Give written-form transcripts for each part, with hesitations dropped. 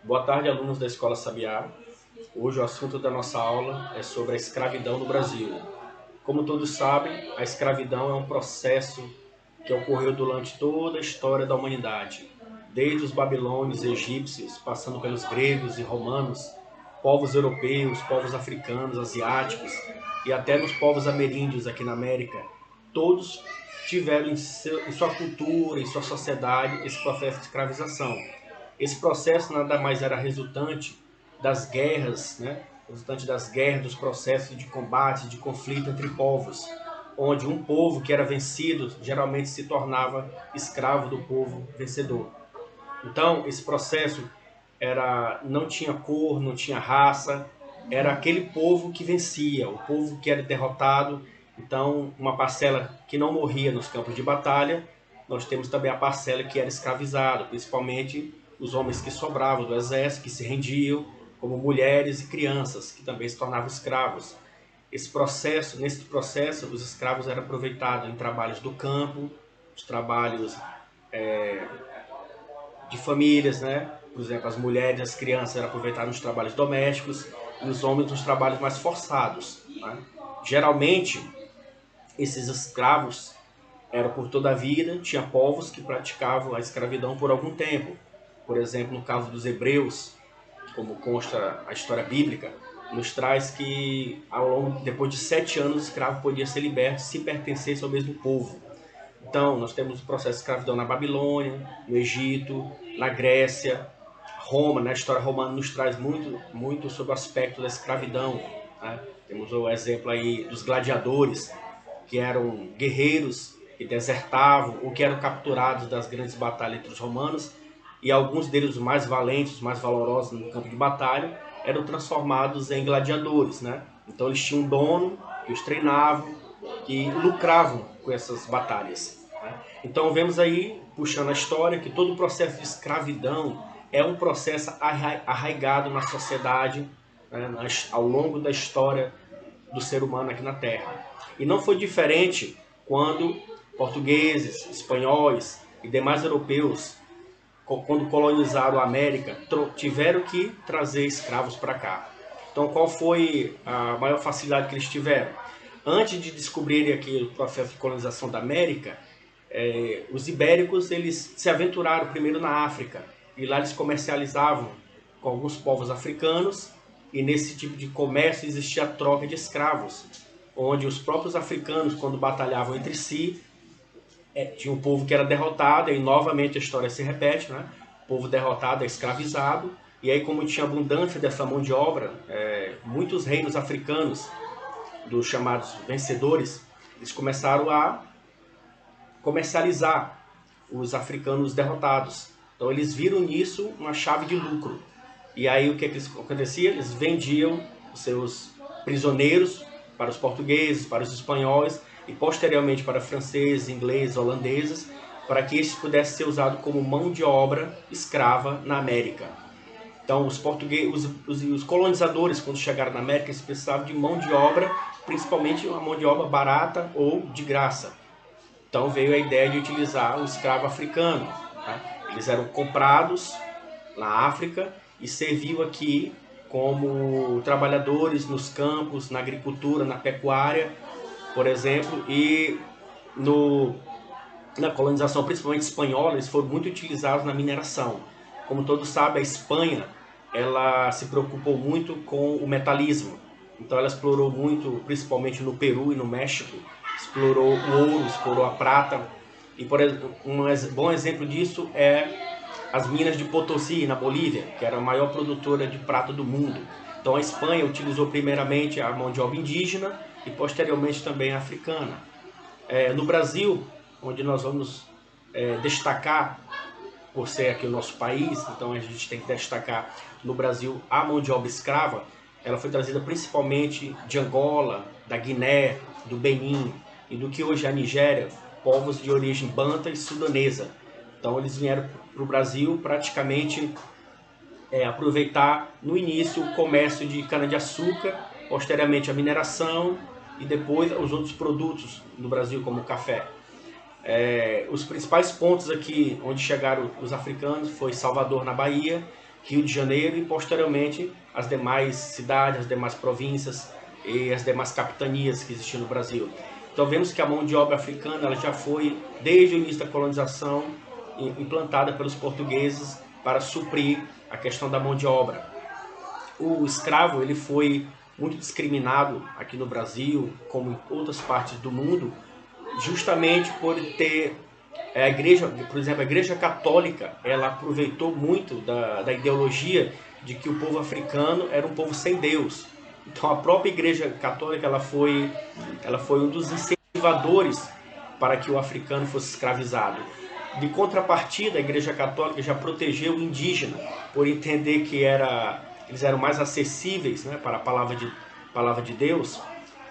Boa tarde, alunos da Escola Sabiá. Hoje o assunto da nossa aula é sobre a escravidão no Brasil. Como todos sabem, a escravidão é um processo que ocorreu durante toda a história da humanidade, desde os babilônios e egípcios, passando pelos gregos e romanos, povos europeus, povos africanos, asiáticos e até nos povos ameríndios aqui na América. Todos tiveram em sua cultura, em sua sociedade, esse processo de escravização. Esse processo nada mais era resultante das guerras, né? Resultante das guerras, dos processos de combate, de conflito entre povos, onde um povo que era vencido geralmente se tornava escravo do povo vencedor. Então, esse processo não tinha cor, não tinha raça, era aquele povo que vencia, o povo que era derrotado. Então, uma parcela que não morria nos campos de batalha, nós temos também a parcela que era escravizada, principalmente os homens que sobravam do exército, que se rendiam, como mulheres e crianças, que também se tornavam escravos. Nesse processo, os escravos eram aproveitados em trabalhos do campo, os trabalhos de famílias, né? Por exemplo, as mulheres e as crianças eram aproveitadas nos trabalhos domésticos e os homens nos trabalhos mais forçados, né? Geralmente, esses escravos eram por toda a vida, tinha povos que praticavam a escravidão por algum tempo. Por exemplo, no caso dos hebreus, como consta a história bíblica, nos traz que depois de 7 anos o escravo podia ser liberto se pertencesse ao mesmo povo. Então, nós temos o processo de escravidão na Babilônia, no Egito, na Grécia, Roma, na história romana nos traz muito sobre o aspecto da escravidão, né? Temos o exemplo aí dos gladiadores, que eram guerreiros que desertavam ou que eram capturados das grandes batalhas entre os romanos, e alguns deles, os mais valentes, os mais valorosos no campo de batalha, eram transformados em gladiadores, né? Então eles tinham um dono que os treinavam, que lucravam com essas batalhas, né? Então vemos aí, puxando a história, que todo o processo de escravidão é um processo arraigado na sociedade, né, ao longo da história do ser humano aqui na Terra. E não foi diferente quando portugueses, espanhóis e demais europeus, quando colonizaram a América, tiveram que trazer escravos para cá. Então, qual foi a maior facilidade que eles tiveram? Antes de descobrirem aqui o processo de colonização da América, os ibéricos eles se aventuraram primeiro na África e lá eles comercializavam com alguns povos africanos, e nesse tipo de comércio existia a troca de escravos, onde os próprios africanos, quando batalhavam entre si, tinha um povo que era derrotado, e novamente a história se repete, né? O povo derrotado é escravizado, e aí como tinha abundância dessa mão de obra, muitos reinos africanos, dos chamados vencedores, eles começaram a comercializar os africanos derrotados. Então eles viram nisso uma chave de lucro. E aí o que acontecia? Eles vendiam os seus prisioneiros para os portugueses, para os espanhóis e posteriormente para franceses, ingleses, holandeses, para que esses pudessem ser usados como mão de obra escrava na América. Então os portugueses, os colonizadores, quando chegaram na América, eles precisavam de mão de obra, principalmente uma mão de obra barata ou de graça. Então veio a ideia de utilizar o escravo africano, tá? Eles eram comprados na África e serviam aqui como trabalhadores nos campos, na agricultura, na pecuária, por exemplo, e na colonização, principalmente espanhola, eles foram muito utilizados na mineração. Como todos sabem, a Espanha ela se preocupou muito com o metalismo. Então ela explorou muito, principalmente no Peru e no México, explorou o ouro, explorou a prata. E um bom exemplo disso é as minas de Potosí, na Bolívia, que era a maior produtora de prata do mundo. Então a Espanha utilizou primeiramente a mão de obra indígena e posteriormente também a africana. No Brasil, onde nós vamos destacar, por ser aqui o nosso país, então a gente tem que destacar no Brasil a mão de obra escrava. Ela foi trazida principalmente de Angola, da Guiné, do Benin e do que hoje é a Nigéria, povos de origem banta e sudanesa. Então eles vieram para o Brasil praticamente aproveitar no início o comércio de cana-de-açúcar, posteriormente a mineração e depois os outros produtos no Brasil, como o café. Os principais pontos aqui onde chegaram os africanos foi Salvador, na Bahia, Rio de Janeiro e posteriormente as demais cidades, as demais províncias e as demais capitanias que existiam no Brasil. Então vemos que a mão de obra africana ela já foi, desde o início da colonização, implantada pelos portugueses para suprir a questão da mão de obra. O escravo ele foi muito discriminado aqui no Brasil, como em outras partes do mundo, justamente por ter a igreja, por exemplo, a Igreja Católica, ela aproveitou muito da ideologia de que o povo africano era um povo sem Deus. Então a própria Igreja Católica ela foi um dos incentivadores para que o africano fosse escravizado. De contrapartida, a Igreja Católica já protegeu o indígena, por entender que eles eram mais acessíveis, né, para a palavra de Deus.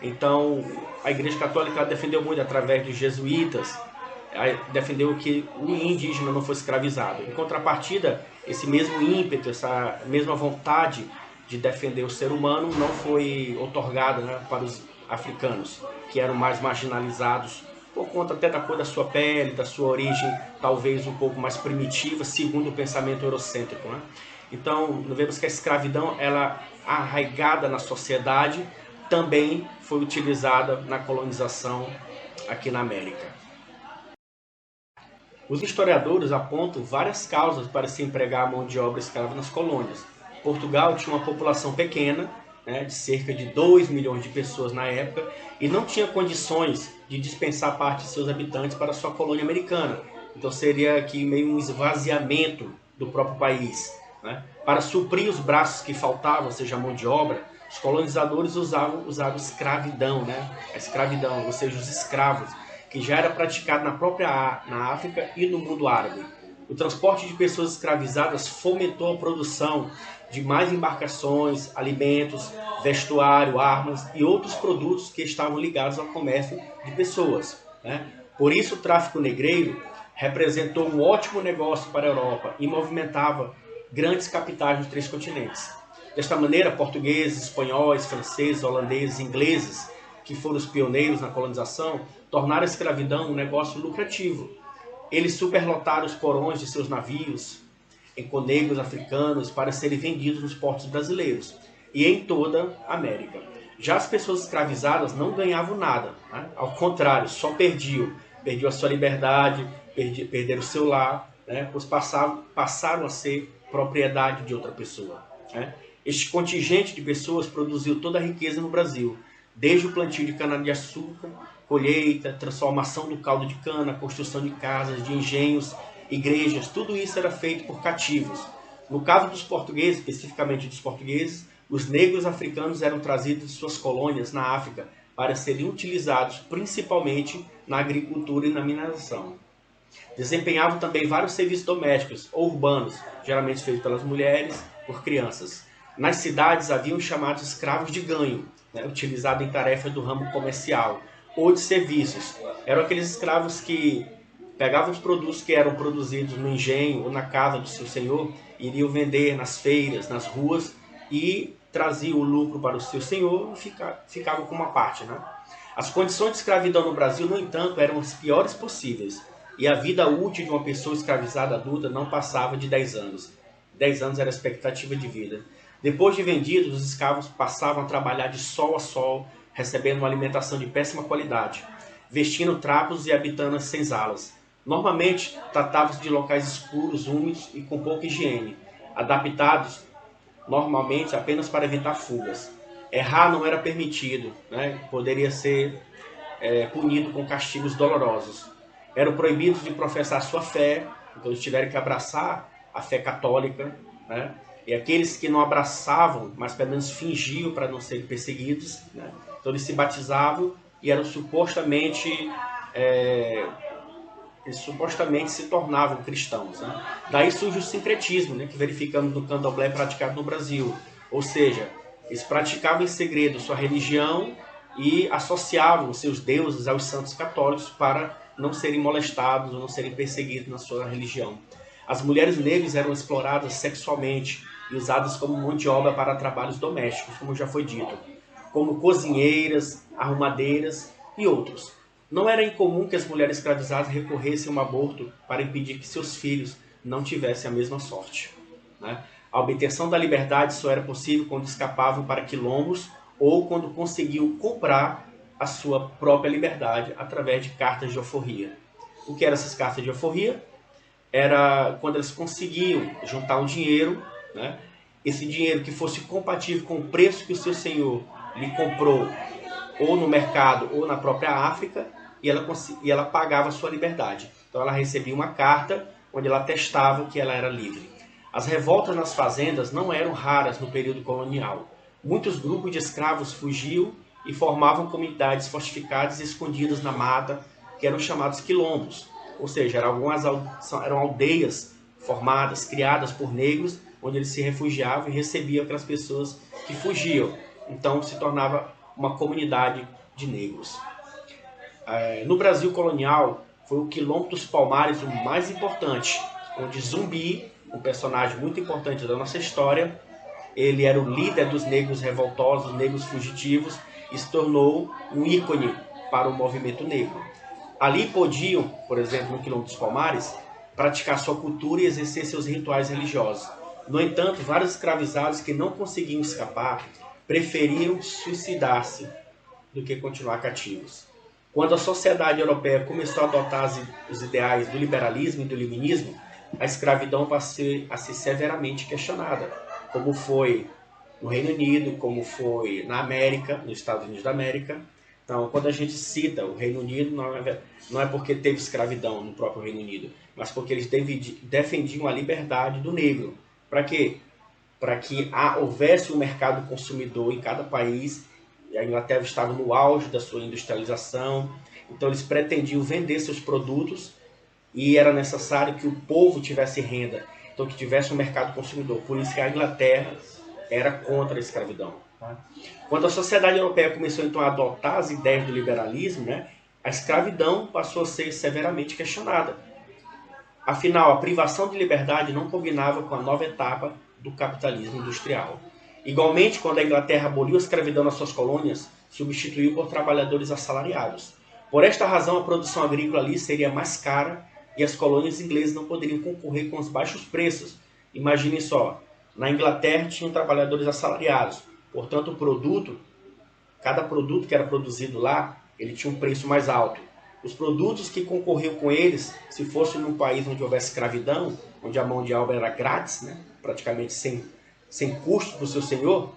Então a Igreja Católica defendeu muito através dos jesuítas, defendeu que o indígena não fosse escravizado. Em contrapartida, esse mesmo ímpeto, essa mesma vontade de defender o ser humano não foi otorgada, né, para os africanos, que eram mais marginalizados, por conta até da cor da sua pele, da sua origem talvez um pouco mais primitiva, segundo o pensamento eurocêntrico, né? Então, nós vemos que a escravidão, ela arraigada na sociedade, também foi utilizada na colonização aqui na América. Os historiadores apontam várias causas para se empregar a mão de obra escrava nas colônias. Portugal tinha uma população pequena, né, de cerca de 2 milhões de pessoas na época, e não tinha condições de dispensar parte de seus habitantes para a sua colônia americana. Então seria aqui meio um esvaziamento do próprio país, né? Para suprir os braços que faltavam, ou seja, a mão de obra, os colonizadores usavam escravidão, né? A escravidão, ou seja, os escravos, que já era praticado na África e no mundo árabe. O transporte de pessoas escravizadas fomentou a produção de mais embarcações, alimentos, vestuário, armas e outros produtos que estavam ligados ao comércio de pessoas, né? Por isso o tráfico negreiro representou um ótimo negócio para a Europa e movimentava grandes capitais dos 3 continentes. Desta maneira, portugueses, espanhóis, franceses, holandeses, ingleses, que foram os pioneiros na colonização, tornaram a escravidão um negócio lucrativo. Eles superlotaram os porões de seus navios com negros africanos para serem vendidos nos portos brasileiros e em toda a América. Já as pessoas escravizadas não ganhavam nada, né? Ao contrário, só perdiam a sua liberdade, perderam o seu lar, né? Pois passaram a ser propriedade de outra pessoa, né? Este contingente de pessoas produziu toda a riqueza no Brasil, desde o plantio de cana-de-açúcar, colheita, transformação do caldo de cana, construção de casas, de engenhos, igrejas, tudo isso era feito por cativos. No caso dos portugueses, especificamente dos portugueses, os negros africanos eram trazidos de suas colônias na África para serem utilizados principalmente na agricultura e na mineração. Desempenhavam também vários serviços domésticos ou urbanos, geralmente feitos pelas mulheres, por crianças. Nas cidades haviam chamados escravos de ganho, né, utilizados em tarefas do ramo comercial ou de serviços. Eram aqueles escravos que pegavam os produtos que eram produzidos no engenho ou na casa do seu senhor, iriam vender nas feiras, nas ruas e traziam o lucro para o seu senhor e ficavam com uma parte, né? As condições de escravidão no Brasil, no entanto, eram as piores possíveis e a vida útil de uma pessoa escravizada adulta não passava de 10 anos. 10 anos era a expectativa de vida. Depois de vendidos, os escravos passavam a trabalhar de sol a sol, recebendo uma alimentação de péssima qualidade, vestindo trapos e habitando as senzalas. Normalmente, tratavam-se de locais escuros, úmidos e com pouca higiene, adaptados normalmente apenas para evitar fugas. Errar não era permitido, né? Poderia ser punido com castigos dolorosos. Eram proibidos de professar sua fé, então eles tiveram que abraçar a fé católica, né? E aqueles que não abraçavam, mas pelo menos fingiam para não serem perseguidos, né? Então eles se batizavam e eram supostamente se tornavam cristãos, né? Daí surge o sincretismo, né, que verificamos no candomblé praticado no Brasil. Ou seja, eles praticavam em segredo sua religião e associavam seus deuses aos santos católicos para não serem molestados ou não serem perseguidos na sua religião. As mulheres negras eram exploradas sexualmente e usadas como mão de obra para trabalhos domésticos, como já foi dito, como cozinheiras, arrumadeiras e outros. Não era incomum que as mulheres escravizadas recorressem a um aborto para impedir que seus filhos não tivessem a mesma sorte, né? A obtenção da liberdade só era possível quando escapavam para quilombos ou quando conseguiam comprar a sua própria liberdade através de cartas de alforria. O que eram essas cartas de alforria? Era quando eles conseguiam juntar um dinheiro, né? Esse dinheiro que fosse compatível com o preço que o seu senhor lhe comprou, ou no mercado ou na própria África, e ela pagava a sua liberdade. Então ela recebia uma carta onde ela atestava que ela era livre. As revoltas nas fazendas não eram raras no período colonial. Muitos grupos de escravos fugiam e formavam comunidades fortificadas e escondidas na mata, que eram chamados quilombos. Ou seja, eram aldeias formadas, criadas por negros, onde eles se refugiavam e recebiam aquelas pessoas que fugiam. Então se tornava uma comunidade de negros. No Brasil colonial, foi o Quilombo dos Palmares o mais importante, onde Zumbi, um personagem muito importante da nossa história, ele era o líder dos negros revoltosos, negros fugitivos, e se tornou um ícone para o movimento negro. Ali podiam, por exemplo, no Quilombo dos Palmares, praticar sua cultura e exercer seus rituais religiosos. No entanto, vários escravizados que não conseguiam escapar preferiram suicidar-se do que continuar cativos. Quando a sociedade europeia começou a adotar os ideais do liberalismo e do iluminismo, a escravidão passou a ser severamente questionada, como foi no Reino Unido, como foi na América, nos Estados Unidos da América. Então, quando a gente cita o Reino Unido, não é porque teve escravidão no próprio Reino Unido, mas porque eles defendiam a liberdade do negro. Para quê? Para que houvesse um mercado consumidor em cada país. A Inglaterra estava no auge da sua industrialização, então eles pretendiam vender seus produtos e era necessário que o povo tivesse renda, então que tivesse um mercado consumidor. Por isso que a Inglaterra era contra a escravidão. Quando a sociedade europeia começou então a adotar as ideias do liberalismo, né, a escravidão passou a ser severamente questionada. Afinal, a privação de liberdade não combinava com a nova etapa do capitalismo industrial. Igualmente, quando a Inglaterra aboliu a escravidão nas suas colônias, substituiu por trabalhadores assalariados. Por esta razão, a produção agrícola ali seria mais cara e as colônias inglesas não poderiam concorrer com os baixos preços. Imaginem só, na Inglaterra tinham trabalhadores assalariados, portanto, cada produto que era produzido lá, ele tinha um preço mais alto. Os produtos que concorriam com eles, se fosse num país onde houvesse escravidão, onde a mão de obra era grátis, né, praticamente sem custo para o seu senhor,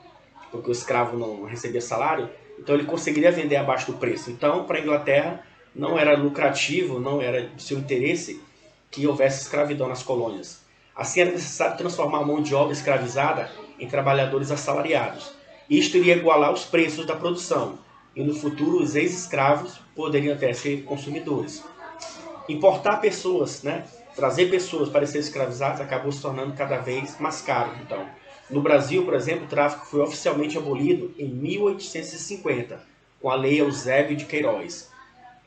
porque o escravo não recebia salário, então ele conseguiria vender abaixo do preço. Então, para a Inglaterra, não era lucrativo, não era de seu interesse que houvesse escravidão nas colônias. Assim, era necessário transformar a mão de obra escravizada em trabalhadores assalariados. Isto iria igualar os preços da produção, e no futuro os ex-escravos poderiam até ser consumidores. Importar pessoas, né, trazer pessoas para serem escravizadas acabou se tornando cada vez mais caro. Então, no Brasil, por exemplo, o tráfico foi oficialmente abolido em 1850, com a Lei Eusébio de Queiroz.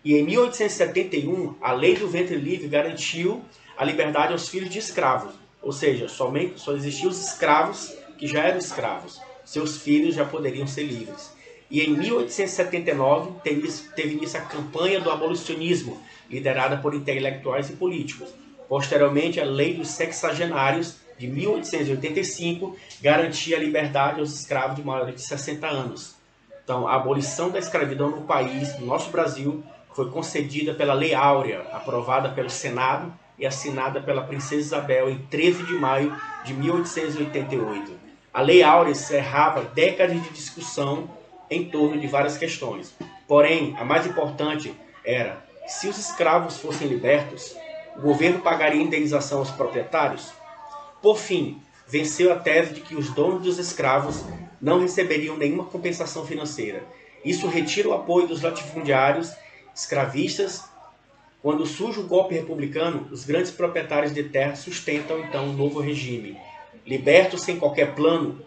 E em 1871, a Lei do Ventre Livre garantiu a liberdade aos filhos de escravos. Ou seja, só existiam os escravos que já eram escravos. Seus filhos já poderiam ser livres. E em 1879, teve início a campanha do abolicionismo, liderada por intelectuais e políticos. Posteriormente, a Lei dos Sexagenários, de 1885, garantia a liberdade aos escravos de maiores de 60 anos. Então, a abolição da escravidão no país, no nosso Brasil, foi concedida pela Lei Áurea, aprovada pelo Senado e assinada pela Princesa Isabel em 13 de maio de 1888. A Lei Áurea encerrava décadas de discussão em torno de várias questões. Porém, a mais importante era, se os escravos fossem libertos, o governo pagaria indenização aos proprietários? Por fim, venceu a tese de que os donos dos escravos não receberiam nenhuma compensação financeira. Isso retira o apoio dos latifundiários escravistas. Quando surge o golpe republicano, os grandes proprietários de terra sustentam então um novo regime. Libertos sem qualquer plano,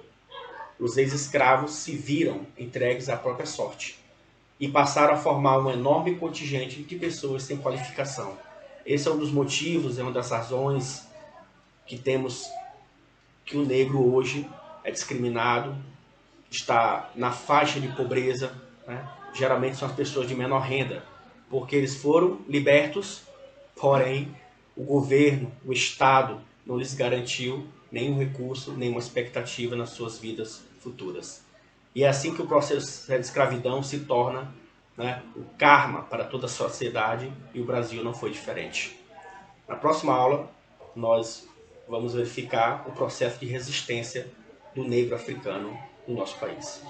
os ex-escravos se viram entregues à própria sorte e passaram a formar um enorme contingente de pessoas sem qualificação. Esse é um dos motivos, é uma das razões que temos que o negro hoje é discriminado, está na faixa de pobreza, né? Geralmente são as pessoas de menor renda, porque eles foram libertos, porém o governo, o Estado não lhes garantiu nenhum recurso, nenhuma expectativa nas suas vidas futuras. E é assim que o processo de escravidão se torna, né, o karma para toda a sociedade, e o Brasil não foi diferente. Na próxima aula, nós vamos verificar o processo de resistência do negro africano no nosso país.